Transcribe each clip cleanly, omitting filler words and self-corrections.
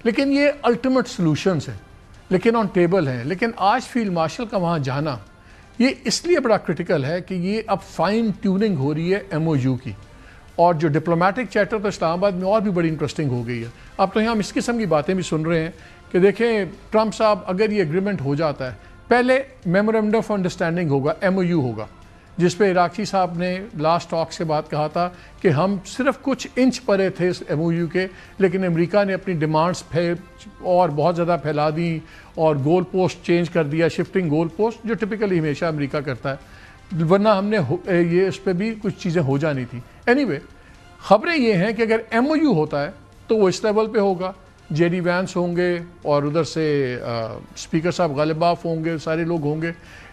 لیکن یہ ultimate solutions ہیں، لیکن آن ٹیبل ہیں. لیکن آج فیلڈ مارشل کا وہاں جانا یہ اس لیے بڑا کرٹیکل ہے کہ یہ اب فائن ٹیوننگ ہو رہی ہے ایم او یو کی، اور جو ڈپلومیٹک چیٹر تو اسلام آباد میں اور بھی بڑی انٹرسٹنگ ہو گئی ہے. اب تو یہاں ہم اس قسم کی باتیں بھی سن رہے ہیں کہ دیکھیں ٹرمپ صاحب اگر یہ اگریمنٹ ہو جاتا ہے، پہلے میمورنڈم آف انڈرسٹینڈنگ ہوگا، ایم او یو ہوگا، جس پہ عراقی صاحب نے لاسٹ ٹاکس کے بعد کہا تھا کہ ہم صرف کچھ انچ پرے تھے اس ایم او یو کے، لیکن امریکہ نے اپنی ڈیمانڈز اور بہت زیادہ پھیلا دیں اور گول پوسٹ چینج کر دیا، شفٹنگ گول پوسٹ، جو ٹپیکلی ہمیشہ امریکہ کرتا ہے، ورنہ ہم نے یہ اس پہ بھی کچھ چیزیں ہو جانی تھی. اینی وے خبریں یہ ہیں کہ اگر ایم او یو ہوتا ہے تو وہ اس لیول پہ ہوگا، جے ڈی وینس ہوں گے اور ادھر سے اسپیکر صاحب غالباف ہوں گے، سارے لوگ ہوں گے.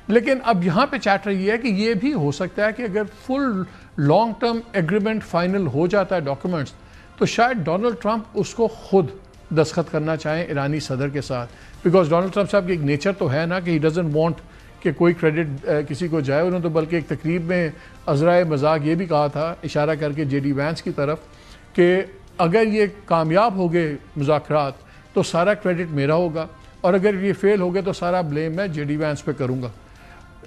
لیکن اب یہاں پہ چیٹر یہ ہے کہ یہ بھی ہو سکتا ہے کہ اگر فل لانگ ٹرم ایگریمنٹ فائنل ہو جاتا ہے ڈاکیومنٹس، تو شاید ڈونلڈ ٹرمپ اس کو خود دستخط کرنا چاہیں ایرانی صدر کے ساتھ، بیکاز ڈونلڈ ٹرمپ صاحب کی ایک نیچر تو ہے نا کہ ہی ڈزنٹ وانٹ کہ کوئی کریڈٹ کسی کو جائے. انہوں نے تو بلکہ ایک تقریب میں عذرائے مذاق یہ بھی کہا تھا اشارہ کر کے جے ڈی وینس کی طرف کہ اگر یہ کامیاب ہو گئے مذاکرات تو سارا کریڈٹ میرا ہوگا، اور اگر یہ فیل ہو گئے تو سارا بلیم میں جے ڈی وینس پہ کروں گا.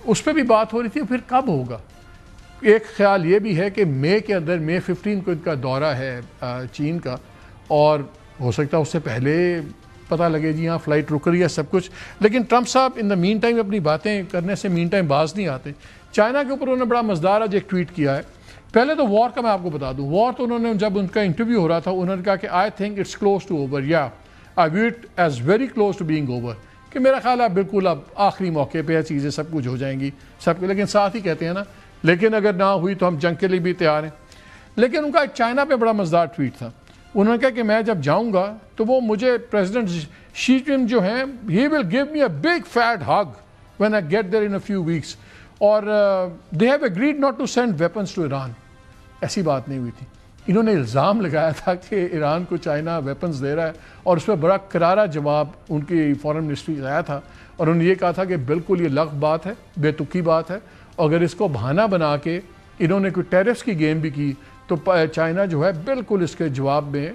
اس پہ بھی بات ہو رہی تھی. پھر کب ہوگا؟ ایک خیال یہ بھی ہے کہ مئی کے اندر، مئی 15 کو ان کا دورہ ہے چین کا، اور ہو سکتا ہے اس سے پہلے پتہ لگے جی ہاں فلائٹ رک رہی ہے سب کچھ. لیکن ٹرمپ صاحب ان دا مین ٹائم اپنی باتیں کرنے سے مین ٹائم باز نہیں آتے. چائنا کے اوپر انہوں نے بڑا مزدار آج ایک ٹویٹ کیا ہے. پہلے تو وار کا میں آپ کو بتا دوں، وار تو انہوں نے جب ان کا انٹرویو ہو رہا تھا انہوں نے کہا کہ I think it's close to over, یا I view it as very close to being over, کہ میرا خیال ہے بالکل اب آخری موقع پہ چیزیں سب کچھ ہو جائیں گی سب کو. لیکن ساتھ ہی کہتے ہیں نا لیکن اگر نہ ہوئی تو ہم جنگ کے لیے بھی تیار ہیں. لیکن ان کا چائنا پہ بڑا مزدار ٹویٹ تھا. انہوں نے کہا کہ میں جب جاؤں گا تو وہ مجھے پریزیڈنٹ شی جن جو ہیں he will give me a big fat hug when I get there in a few weeks, اور they have agreed not to send weapons to Iran. ایسی بات نہیں ہوئی تھی. انہوں نے الزام لگایا تھا کہ ایران کو چائنا ویپنز دے رہا ہے، اور اس پہ بڑا کرارا جواب ان کی فارن منسٹری سے آیا تھا، اور انہوں نے یہ کہا تھا کہ بالکل یہ لغو بات ہے، بے تکی بات ہے، اور اگر اس کو بہانہ بنا کے انہوں نے کوئی ٹیرفس کی گیم بھی کی تو چائنا جو ہے بالکل اس کے جواب میں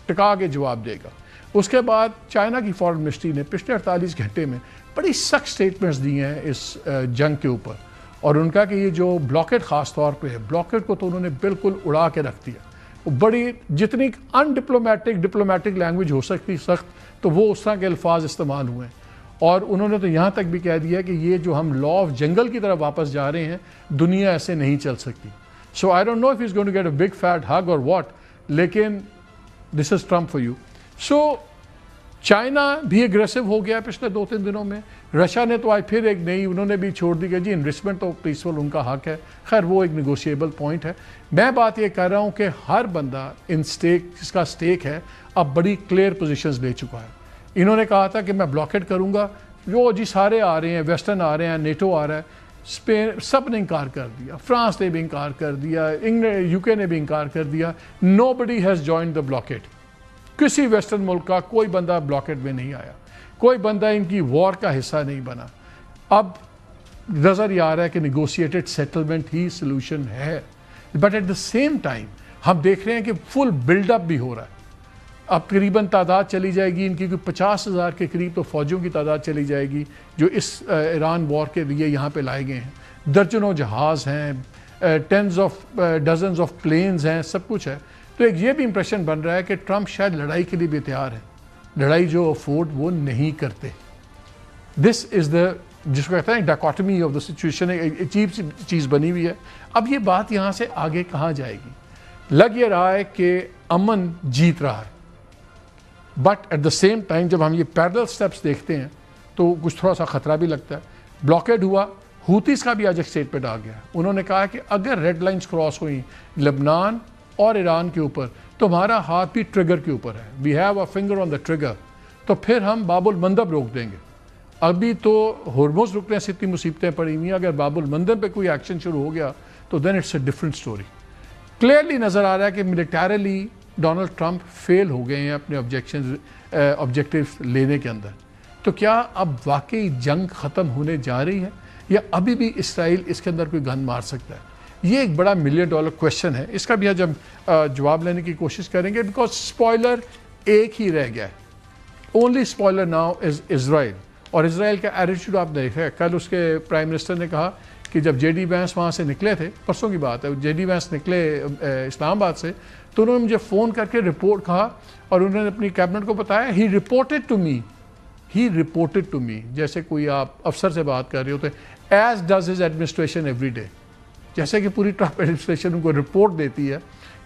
ٹکا کے جواب دے گا. اس کے بعد چائنا کی فارن منسٹری نے پچھلے 48 گھنٹے میں بڑی سخت سٹیٹمنٹس دی ہیں اس جنگ کے اوپر، اور ان کا کہ یہ جو بلاکٹ خاص طور پہ ہے، بلاکٹ کو تو انہوں نے بالکل اڑا کے رکھ دیا. بڑی جتنی ان ڈپلومیٹک لینگویج ہو سکتی سخت، تو وہ اس طرح کے الفاظ استعمال ہوئے ہیں. اور انہوں نے تو یہاں تک بھی کہہ دیا کہ یہ جو ہم لا آف جنگل کی طرف واپس جا رہے ہیں، دنیا ایسے نہیں چل سکتی. So I don't know if he is going to get a big fat hug or what, لیکن this is Trump for you. So China بھی اگریسو ہو گیا پچھلے 2-3 دنوں میں. رشیا نے تو آج پھر ایک نئی انہوں نے بھی چھوڑ دی کہ جی انویسٹمنٹ تو پیسفل ان کا حق ہے. خیر وہ ایک نیگوشیبل پوائنٹ ہے. میں بات یہ کر رہا ہوں کہ ہر بندہ ان سٹیک جس کا سٹیک ہے اب بڑی کلیئر پوزیشنز لے چکا ہے. انہوں نے کہا تھا کہ میں بلاکٹ کروں گا، جو جی سارے آ رہے ہیں، ویسٹرن آ رہے ہیں، نیٹو آ رہا ہے، اسپین سب نے انکار کر دیا، فرانس نے بھی انکار کر دیا، انگلینڈ یو کے نے بھی انکار کر دیا. نو بڈی ہیز جوائنڈ دا بلاکٹ. کسی ویسٹرن ملک کا کوئی بندہ بلاکٹ میں نہیں آیا، کوئی بندہ ان کی وار کا حصہ نہیں بنا. اب نظر یہ آ رہا ہے کہ نیگوشیٹڈ سیٹلمنٹ ہی سلوشن ہے، but at the same time ہم دیکھ رہے ہیں کہ فل بلڈ اپ بھی ہو رہا ہے. اب قریباً تعداد چلی جائے گی ان کی 50,000 کے قریب تو فوجیوں کی تعداد چلی جائے گی جو اس ایران وار کے لیے یہاں پہ لائے گئے ہیں. درجنوں جہاز ہیں، ڈزنز آف پلینز ہیں، سب کچھ ہے. تو ایک یہ بھی امپریشن بن رہا ہے کہ ٹرمپ شاید لڑائی کے لیے بھی تیار ہے، لڑائی جو افورڈ وہ نہیں کرتے. دس از دا جس کو کہتے ہیں ڈاکوٹمی آف دا سچویشن، ایک عجیب سی چیز بنی ہوئی ہے. اب یہ بات یہاں سے آگے کہاں جائے گی؟ لگ یہ رہا ہے کہ امن جیت رہا ہے، but at the same time جب ہم یہ پیرلل سٹیپس دیکھتے ہیں تو کچھ تھوڑا سا خطرہ بھی لگتا ہے. بلاکیڈ ہوا، ہوتیز کا بھی آج ایک اسٹیٹمنٹ آ گیا. انہوں نے کہا کہ اگر ریڈ لائنز کراس ہوئیں لبنان اور ایران کے اوپر تو ہمارا ہاتھ بھی ٹریگر کے اوپر ہے، we have a finger on the trigger, تو پھر ہم باب المندب روک دیں گے. ابھی تو ہرمز رکنے سے اتنی مصیبتیں پڑی ہوئی ہیں، اگر باب المندب پہ کوئی ایکشن شروع ہو گیا تو then it's a different story. Clearly نظر آ رہا ہے کہ ملیٹریلی ڈونلڈ ٹرمپ فیل ہو گئے ہیں اپنے آبجیکٹیوز لینے کے اندر. تو کیا اب واقعی جنگ ختم ہونے جا رہی ہے یا ابھی بھی اسرائیل اس کے اندر کوئی گن مار سکتا ہے؟ یہ ایک بڑا $1 ملین کویشچن ہے. اس کا بھی آج ہم جواب لینے کی کوشش کریں گے، بیکاز اسپوائلر ایک ہی رہ گیا ہے. اونلی اسپوائلر ناؤ از اسرائیل. اور اسرائیل کا ایٹیٹیوڈ آپ دیکھیں, کل اس کے پرائم منسٹر نے کہا کہ جب جے ڈی وینس وہاں سے نکلے تھے, پرسوں کی بات ہے, جے ڈی وینس نکلے اسلام آباد سے, تو انہوں نے مجھے فون کر کے رپورٹ کہا اور انہوں نے اپنی کیبنٹ کو بتایا, ہی رپورٹڈ ٹو می, جیسے کوئی آپ افسر سے بات کر رہے ہوتے, as does his administration every day, جیسے کہ پوری ٹرمپ ایڈمنسٹریشن ان کو رپورٹ دیتی ہے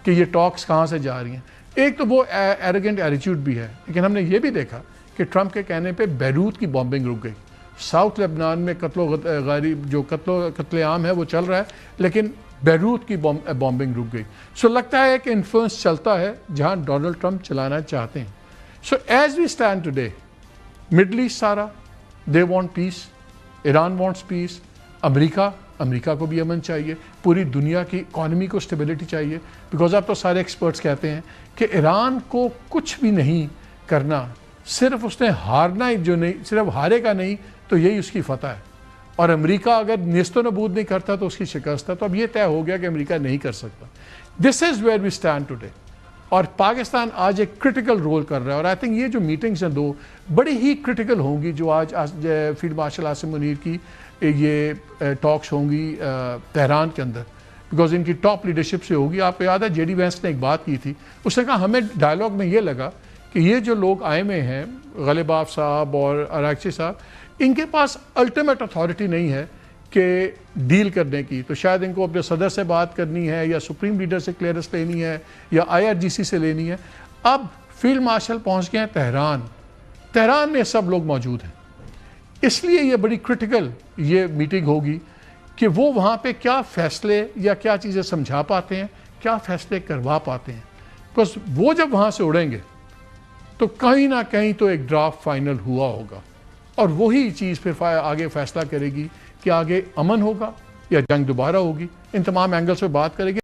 کہ یہ ٹاکس کہاں سے جا رہی ہیں. ایک تو وہ ایروگنٹ ایٹیٹیوڈ بھی ہے, لیکن ہم نے یہ بھی دیکھا کہ ٹرمپ کے کہنے پہ بیروت کی بامبنگ رک گئی. ساؤتھ لبنان میں قتل عام ہے وہ چل رہا ہے, لیکن بیروت کی بامبنگ رک گئی. سو لگتا ہے کہ انفلوئنس چلتا ہے جہاں ڈونلڈ ٹرمپ چلانا چاہتے ہیں. So as we stand today, middle east سارا they want peace, Iran wants peace, امریکہ کو بھی امن چاہیے, پوری دنیا کی اکانومی کو اسٹیبلٹی چاہیے, بیکاز اب تو سارے ایکسپرٹس کہتے ہیں کہ ایران کو کچھ بھی نہیں کرنا, صرف اس نے ہارنا ہی, جو نہیں صرف ہارے گا نہیں تو یہی اس کی فتح ہے, اور امریکہ اگر نیست و نبود نہیں کرتا تو اس کی شکست ہے. تو اب یہ طے ہو گیا کہ امریکہ نہیں کر سکتا. This is where we stand today. اور پاکستان آج ایک کرٹیکل رول کر رہا ہے, اور آئی تھنک یہ جو میٹنگز ہیں دو بڑی ہی کرٹیکل ہوں گی, جو آج فیلڈ مارشل عاصم منیر کی یہ ٹاکس ہوں گی تہران کے اندر, بیکاز ان کی ٹاپ لیڈرشپ سے ہوگی. آپ کو یاد ہے جے ڈی وینس نے ایک بات کی تھی, اس نے کہا ہمیں ڈائلاگ میں یہ لگا کہ یہ جو لوگ آئے ہوئے ہیں, غالباف صاحب اور اراغچی صاحب, ان کے پاس الٹیمیٹ اتھارٹی نہیں ہے کہ ڈیل کرنے کی, تو شاید ان کو اپنے صدر سے بات کرنی ہے, یا سپریم لیڈر سے کلیئرنس لینی ہے, یا IRGC سے لینی ہے. اب فیلڈ مارشل پہنچ گئے ہیں تہران میں سب لوگ موجود ہیں, اس لیے یہ بڑی کرٹیکل یہ میٹنگ ہوگی کہ وہ وہاں پہ کیا فیصلے یا کیا چیزیں سمجھا پاتے ہیں, کیا فیصلے کروا پاتے ہیں. بس وہ جب وہاں سے اڑیں گے تو کہیں نہ کہیں تو ایک ڈرافٹ فائنل ہوا ہوگا, اور وہی چیز پھر آگے فیصلہ کرے گی کہ آگے امن ہوگا یا جنگ دوبارہ ہوگی. ان تمام اینگل سے بات کرے گی.